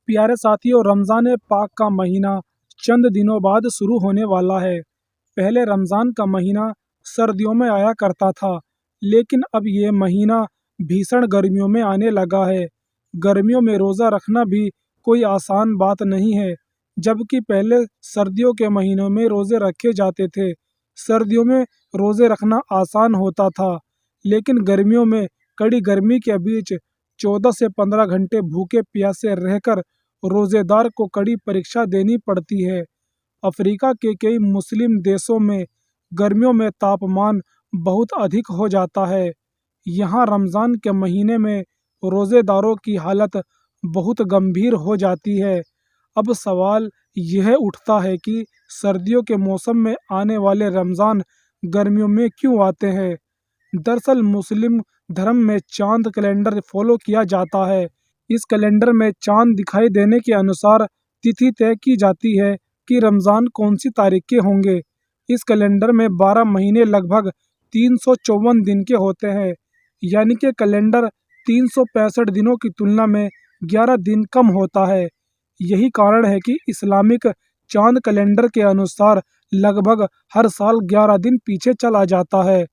प्यारे साथियों, रमज़ान पाक का महीना चंद दिनों बाद शुरू होने वाला है। पहले रमज़ान का महीना सर्दियों में आया करता था, लेकिन अब ये महीना भीषण गर्मियों में आने लगा है। गर्मियों में रोज़ा रखना भी कोई आसान बात नहीं है, जबकि पहले सर्दियों के महीनों में रोज़े रखे जाते थे। सर्दियों में रोज़े रखना आसान होता था, लेकिन गर्मियों में कड़ी गर्मी के बीच 14 से 15 घंटे भूखे प्यासे रहकर रोज़ेदार को कड़ी परीक्षा देनी पड़ती है। अफ्रीका के कई मुस्लिम देशों में गर्मियों में तापमान बहुत अधिक हो जाता है। यहाँ रमज़ान के महीने में रोज़ेदारों की हालत बहुत गंभीर हो जाती है। अब सवाल यह उठता है कि सर्दियों के मौसम में आने वाले रमज़ान गर्मियों में क्यों आते हैं। दरअसल मुस्लिम धर्म में चांद कैलेंडर फॉलो किया जाता है। इस कैलेंडर में चांद दिखाई देने के अनुसार तिथि तय की जाती है कि रमज़ान कौन सी तारीख के होंगे। इस कैलेंडर में 12 महीने लगभग 354 दिन के होते हैं, यानी कि कैलेंडर 365 दिनों की तुलना में 11 दिन कम होता है। यही कारण है कि इस्लामिक चांद कैलेंडर के अनुसार लगभग हर साल 11 दिन पीछे चला जाता है।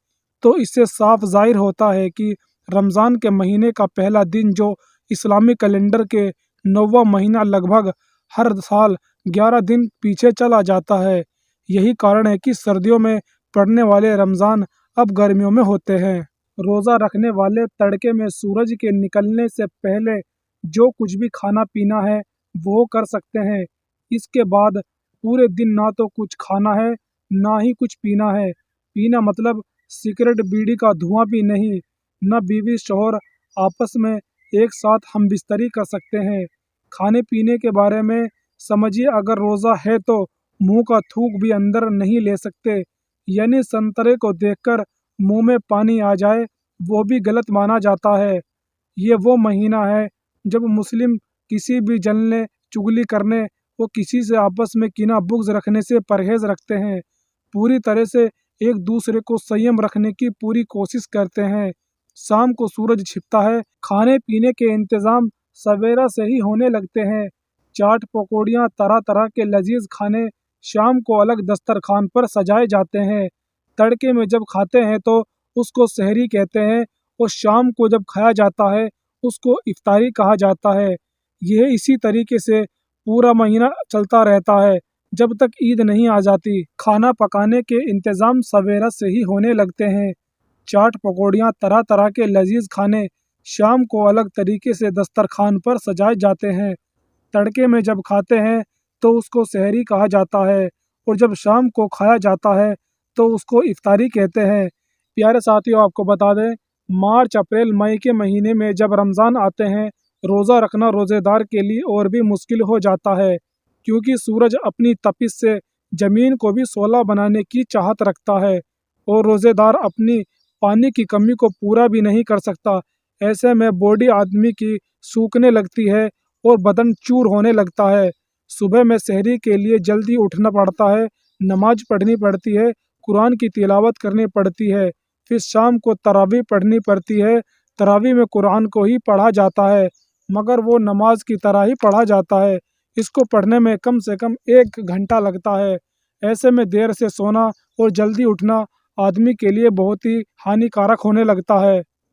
तो इससे साफ जाहिर होता है कि रमज़ान के महीने का पहला दिन जो इस्लामिक कैलेंडर के 9वां महीना लगभग हर साल 11 दिन पीछे चला जाता है। यही कारण है कि सर्दियों में पड़ने वाले रमज़ान अब गर्मियों में होते हैं। रोज़ा रखने वाले तड़के में सूरज के निकलने से पहले जो कुछ भी खाना पीना है वो कर सकते हैं। इसके बाद पूरे दिन ना तो कुछ खाना है ना ही कुछ पीना है। पीना मतलब सिगरेट बीड़ी का धुआं भी नहीं। न बीवी शौहर आपस में एक साथ हम बिस्तरी कर सकते हैं। खाने पीने के बारे में समझिए, अगर रोज़ा है तो मुंह का थूक भी अंदर नहीं ले सकते, यानी संतरे को देखकर मुंह में पानी आ जाए वो भी गलत माना जाता है। ये वो महीना है जब मुस्लिम किसी भी जलने चुगली करने वो किसी से आपस में किना बुग़्ज़ रखने से परहेज़ रखते हैं। पूरी तरह से एक दूसरे को संयम रखने की पूरी कोशिश करते हैं। शाम को सूरज छिपता है, खाने पीने के इंतज़ाम सवेरा से ही होने लगते हैं। चाट पकौड़ियाँ, तरह तरह के लजीज खाने शाम को अलग दस्तरखान पर सजाए जाते हैं। तड़के में जब खाते हैं तो उसको सहरी कहते हैं, और शाम को जब खाया जाता है उसको इफ्तारी कहा जाता है। यह इसी तरीके से पूरा महीना चलता रहता है जब तक ईद नहीं आ जाती। खाना पकाने के इंतज़ाम सवेरा से ही होने लगते हैं। चाट पकौड़ियाँ, तरह तरह के लजीज खाने शाम को अलग तरीके से दस्तरखान पर सजाए जाते हैं। तड़के में जब खाते हैं तो उसको सहरी कहा जाता है, और जब शाम को खाया जाता है तो उसको इफ्तारी कहते हैं। प्यारे साथियों, आपको बता दें, मार्च अप्रैल मई के महीने में जब रमज़ान आते हैं, रोज़ा रखना रोज़ेदार के लिए और भी मुश्किल हो जाता है, क्योंकि सूरज अपनी तपिश से ज़मीन को भी सोला बनाने की चाहत रखता है, और रोज़ेदार अपनी पानी की कमी को पूरा भी नहीं कर सकता। ऐसे में बॉडी आदमी की सूखने लगती है और बदन चूर होने लगता है। सुबह में सहरी के लिए जल्दी उठना पड़ता है, नमाज पढ़नी पड़ती है, कुरान की तिलावत करनी पड़ती है। फिर शाम को तरावी पढ़नी पड़ती है। तरावी में कुरान को ही पढ़ा जाता है, मगर वो नमाज की तरह ही पढ़ा जाता है। इसको पढ़ने में कम से कम 1 घंटा लगता है। ऐसे में देर से सोना और जल्दी उठना आदमी के लिए बहुत ही हानिकारक होने लगता है।